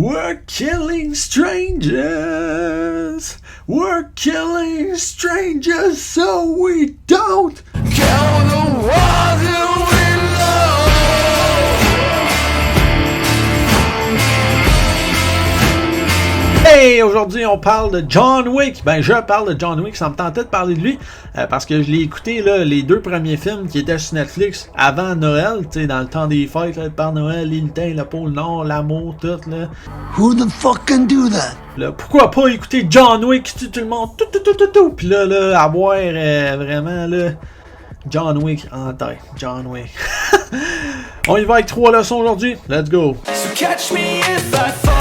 We're killing strangers. We're killing strangers so we don't kill the ones who we love. Hey, aujourd'hui on parle de John Wick. Ben je parle de John Wick, ça me tentait de parler de lui parce que je l'ai écouté là, les deux premiers films qui étaient sur Netflix avant Noël, tu sais, dans le temps des fêtes, là, le Père Noël, l'île teint, le pôle Nord, l'amour, tout là. Who the fuck can do that? Là, pourquoi pas écouter John Wick qui tue tout le monde, tout. Puis là, avoir vraiment là, John Wick en tête, John Wick. On y va avec 3 leçons aujourd'hui, let's go. So catch me if I fall.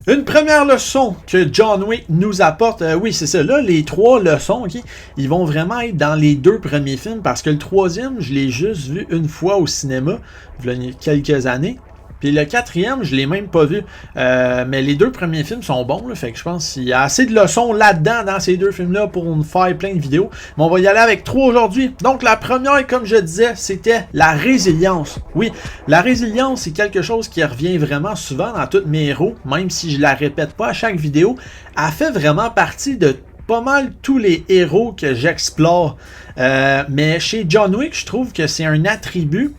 Une première leçon que John Wick nous apporte, oui c'est ça, là les 3 leçons, ok, ils vont vraiment être dans les 2 premiers films parce que le 3e, je l'ai juste vu une fois au cinéma, il y a quelques années. Puis le 4e, je l'ai même pas vu. Mais les 2 premiers films sont bons, là, fait que je pense qu'il y a assez de leçons là-dedans, dans ces 2 films-là, pour nous faire plein de vidéos. Mais on va y aller avec 3 aujourd'hui. Donc la première, comme je disais, c'était la résilience. Oui, la résilience, c'est quelque chose qui revient vraiment souvent dans tous mes héros, même si je la répète pas à chaque vidéo. Elle fait vraiment partie de pas mal tous les héros que j'explore. Mais chez John Wick, je trouve que c'est un attribut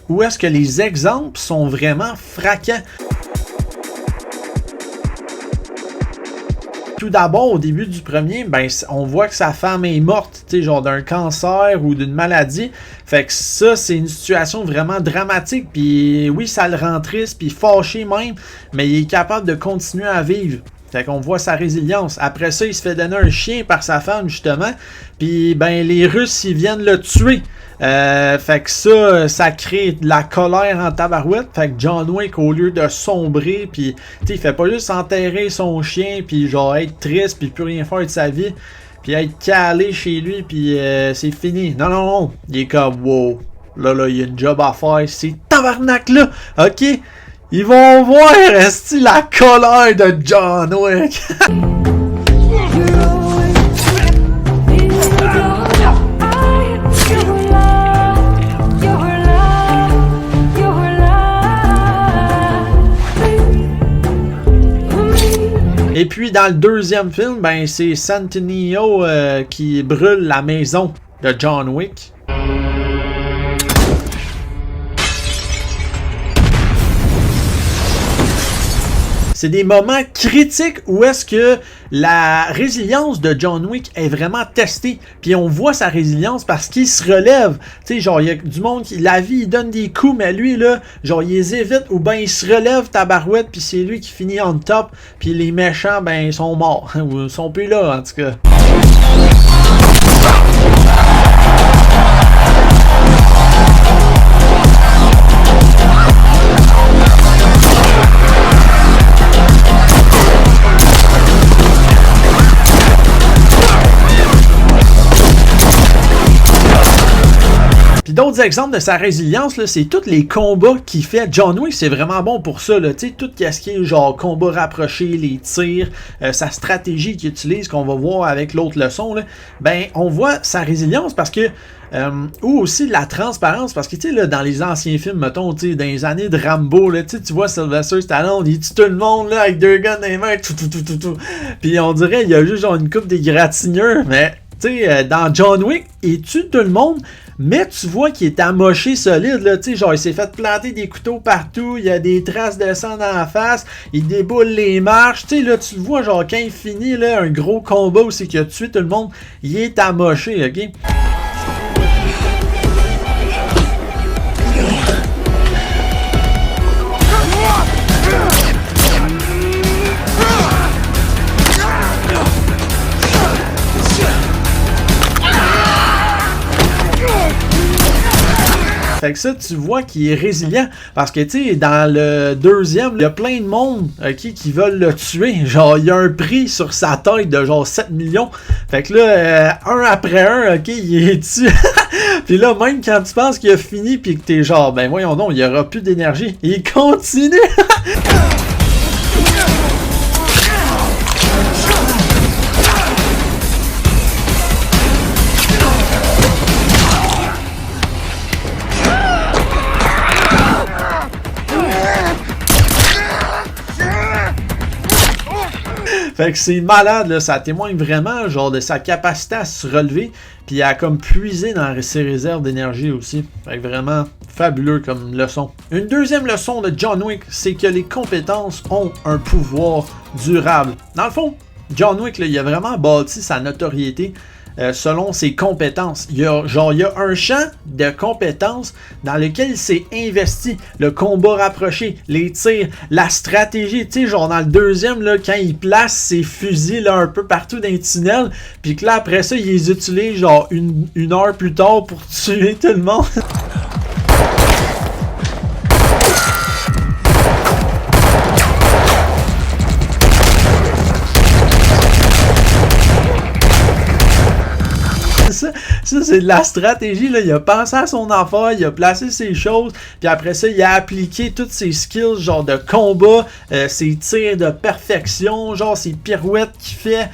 où est-ce que les exemples sont vraiment frappants. Tout d'abord, au début du premier, ben, on voit que sa femme est morte, tu sais, genre d'un cancer ou d'une maladie. Fait que ça, c'est une situation vraiment dramatique. Puis oui, ça le rend triste, puis fâché même, mais il est capable de continuer à vivre. Fait qu'on voit sa résilience. Après ça, il se fait donner un chien par sa femme, justement. Puis, ben, les Russes, ils viennent le tuer. Fait que ça crée de la colère en tabarouette. Fait que John Wick, au lieu de sombrer, puis, tu sais, il fait pas juste enterrer son chien, puis genre être triste, puis plus rien faire de sa vie, puis être calé chez lui, puis c'est fini. Non. Il est comme, wow. Là, il y a une job à faire. C'est tabarnak-là. OK? Ils vont voir, est-ce la colère de John Wick? Et puis dans le 2e film, ben c'est Centineo qui brûle la maison de John Wick. C'est des moments critiques où est-ce que la résilience de John Wick est vraiment testée. Puis on voit sa résilience parce qu'il se relève. Tu sais, genre, il y a du monde qui, la vie, il donne des coups, mais lui, là, genre, il les évite ou ben il se relève tabarouette, puis c'est lui qui finit on top. Puis les méchants, ben, ils sont morts. Ou ils sont plus là, en tout cas. D'autres exemples de sa résilience, là, c'est tous les combats qu'il fait. John Wick, c'est vraiment bon pour ça. Là, tout ce qui est genre combat rapproché, les tirs, sa stratégie qu'il utilise, qu'on va voir avec l'autre leçon, là, ben on voit sa résilience parce que ou aussi la transparence, parce que tu sais là, dans les anciens films, mettons, tu sais, dans les années de Rambo, là, tu vois Sylvester Stallone, il tue tout le monde là avec 2 guns dans les mains, tout. Puis on dirait il y a juste genre une coupe d'égratignure, mais tu sais, dans John Wick, il tue tout le monde. Mais tu vois qu'il est amoché solide, là, tu sais, genre il s'est fait planter des couteaux partout, il y a des traces de sang dans la face, il déboule les marches, tu sais, là, tu le vois, genre quand il finit, là, un gros combat où c'est qu'il a tué tout le monde, il est amoché, ok? Fait que ça, tu vois qu'il est résilient. Parce que, tu sais, dans le 2e, il y a plein de monde qui veulent le tuer. Genre, il y a un prix sur sa tête de genre 7 millions. Fait que là, un après un, il est dessus. Puis là, même quand tu penses qu'il a fini, puis que t'es genre, ben voyons donc, il n'y aura plus d'énergie. Il continue. Fait que c'est malade, là, ça témoigne vraiment genre de sa capacité à se relever puis à comme puiser dans ses réserves d'énergie aussi. Fait que vraiment fabuleux comme leçon. Une deuxième leçon de John Wick, c'est que les compétences ont un pouvoir durable. Dans le fond, John Wick, là, il a vraiment bâti sa notoriété selon ses compétences. Il y a un champ de compétences dans lequel il s'est investi. Le combat rapproché, les tirs, la stratégie. Tu sais, genre dans le deuxième, là, quand il place ses fusils là, un peu partout dans les tunnels, puis que là, après ça, il les utilise genre une heure plus tard pour tuer tout le monde. Ça, c'est de la stratégie, là. Il a pensé à son affaire, il a placé ses choses, puis après ça, il a appliqué toutes ses skills, genre de combat, ses tirs de perfection, genre ses pirouettes qu'il fait.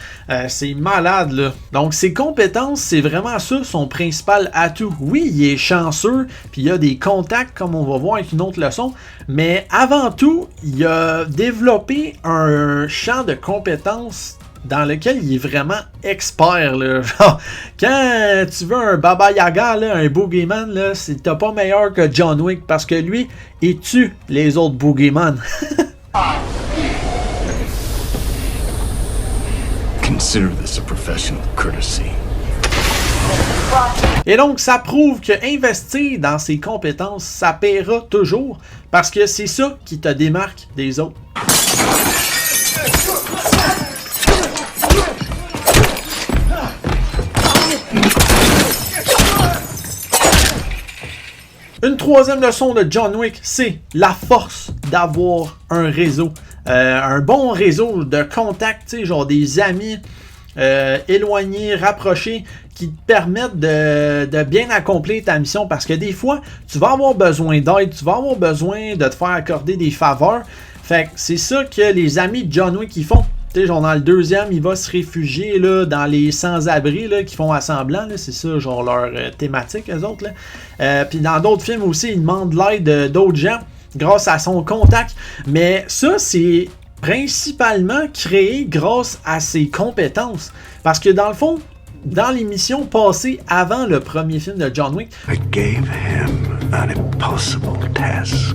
C'est malade, là. Donc, ses compétences, c'est vraiment ça, son principal atout. Oui, il est chanceux, puis il a des contacts, comme on va voir avec une autre leçon, mais avant tout, il a développé un champ de compétences dans lequel il est vraiment expert, là. Genre, quand tu veux un Baba Yaga, là, un Boogeyman, là, t'as pas meilleur que John Wick, parce que lui, il tue les autres Boogeyman. Consider this a professional courtesy. Et donc, ça prouve que investir dans ses compétences, ça paiera toujours, parce que c'est ça qui te démarque des autres. Une troisième leçon de John Wick, c'est la force d'avoir un réseau. Un bon réseau de contacts, tu sais, genre des amis éloignés, rapprochés, qui te permettent de bien accomplir ta mission. Parce que des fois, tu vas avoir besoin d'aide, tu vas avoir besoin de te faire accorder des faveurs. Fait que c'est ça que les amis de John Wick ils font. Genre dans le deuxième, il va se réfugier là, dans les sans-abri là, qui font assemblant. C'est ça, genre leur thématique, eux autres. Puis dans d'autres films aussi, il demande l'aide d'autres gens grâce à son contact. Mais ça, c'est principalement créé grâce à ses compétences. Parce que dans le fond, dans les missions passées avant le premier film de John Wick, I gave him an impossible task.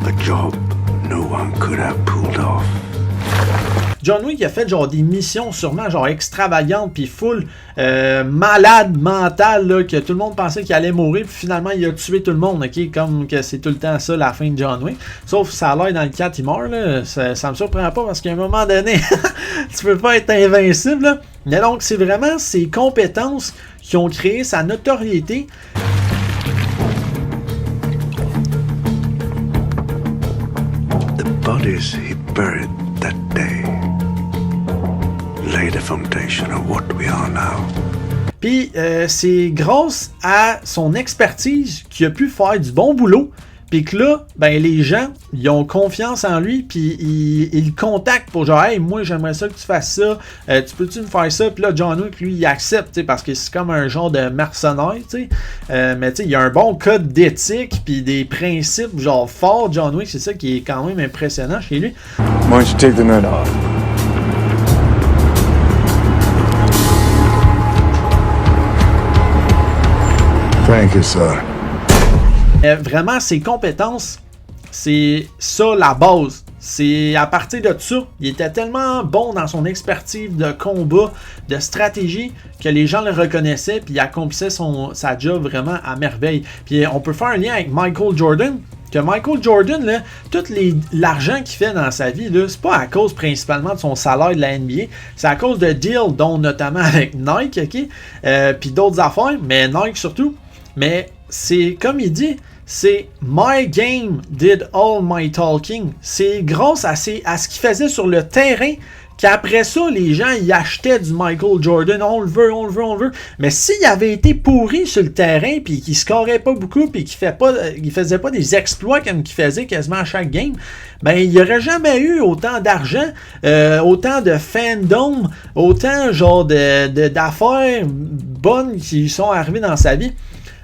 A job no one could have pulled off. John Wick a fait genre des missions sûrement genre extravagantes puis full malade mental là, que tout le monde pensait qu'il allait mourir puis finalement il a tué tout le monde, ok, comme que c'est tout le temps ça la fin de John Wick. Sauf ça a l'air dans le 4 il meurt là, ça me surprend pas parce qu'à un moment donné tu peux pas être invincible là. Mais donc c'est vraiment ses compétences qui ont créé sa notoriété. The bodies he buried that day lay the foundation of what we are now. Puis c'est grâce à son expertise qu'il a pu faire du bon boulot. Puis que là, ben les gens, ils ont confiance en lui, puis ils le contactent pour genre, hey, moi j'aimerais ça que tu fasses ça, tu peux-tu me faire ça? Puis là, John Wick, lui, il accepte, parce que c'est comme un genre de mercenaire, tu sais. Mais tu sais, il y a un bon code d'éthique, puis des principes, genre forts, John Wick, c'est ça qui est quand même impressionnant chez lui. Why don't you take the night off? Thank you, sir. Vraiment, ses compétences, c'est ça la base. C'est à partir de ça, il était tellement bon dans son expertise de combat, de stratégie, que les gens le reconnaissaient puis il accomplissait sa job vraiment à merveille. Puis on peut faire un lien avec Michael Jordan. Que Michael Jordan, là, tout l'argent qu'il fait dans sa vie, là, c'est pas à cause principalement de son salaire de la NBA, c'est à cause de deals, dont notamment avec Nike, ok, puis d'autres affaires, mais Nike surtout. Mais c'est comme il dit, c'est my game did all my talking. C'est grâce à ce qu'il faisait sur le terrain qu'après ça, les gens y achetaient du Michael Jordan. On le veut, on le veut, on le veut. Mais s'il avait été pourri sur le terrain, puis qu'il scorait pas beaucoup, puis qu'il faisait pas des exploits comme qu'il faisait quasiment à chaque game, ben il n'y aurait jamais eu autant d'argent, autant de fandom, autant genre d'affaires bonnes qui sont arrivées dans sa vie.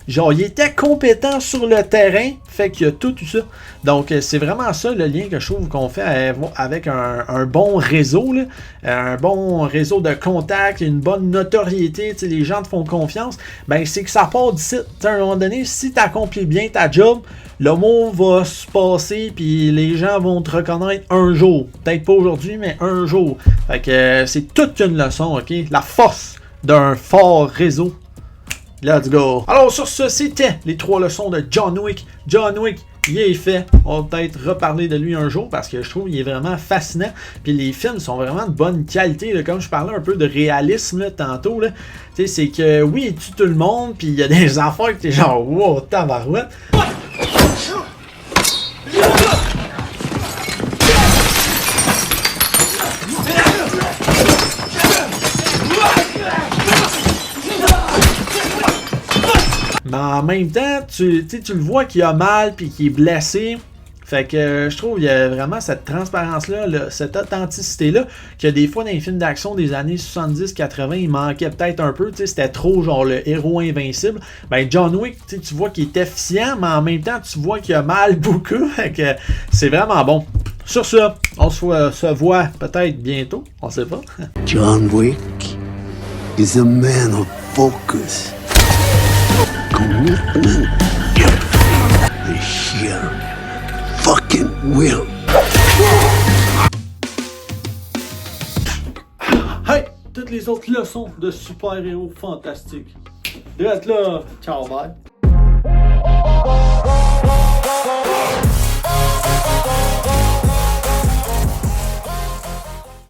Genre, il était compétent sur le terrain, fait qu'il a tout ça. Donc, c'est vraiment ça le lien que je trouve qu'on fait avec un bon réseau, là. Un bon réseau de contacts, une bonne notoriété, les gens te font confiance. Ben, c'est que ça part d'ici. À un moment donné, si tu accomplis bien ta job, le mot va se passer, puis les gens vont te reconnaître un jour. Peut-être pas aujourd'hui, mais un jour. Fait que c'est toute une leçon, ok? La force d'un fort réseau. Let's go! Alors sur ce, c'était les 3 leçons de John Wick. John Wick, il est fait. On va peut-être reparler de lui un jour parce que je trouve qu'il est vraiment fascinant. Puis les films sont vraiment de bonne qualité. Là. Comme je parlais un peu de réalisme là, tantôt, là. C'est que oui, il tue tout le monde, puis il y a des affaires que t'es genre wow, tabarouette. Mais en même temps, tu le vois qu'il a mal puis qu'il est blessé. Fait que je trouve qu'il y a vraiment cette transparence-là, cette authenticité-là, que des fois dans les films d'action des années 70-80, il manquait peut-être un peu. C'était trop genre le héros invincible. Ben John Wick, tu vois qu'il est efficient, mais en même temps, tu vois qu'il a mal beaucoup. Fait que c'est vraiment bon. Sur ce, on se voit peut-être bientôt. On sait pas. John Wick is a man of focus, commitment, the sheer fucking will. Hey! Toutes les autres leçons de super-héros fantastiques. D'être là. Ciao, bye.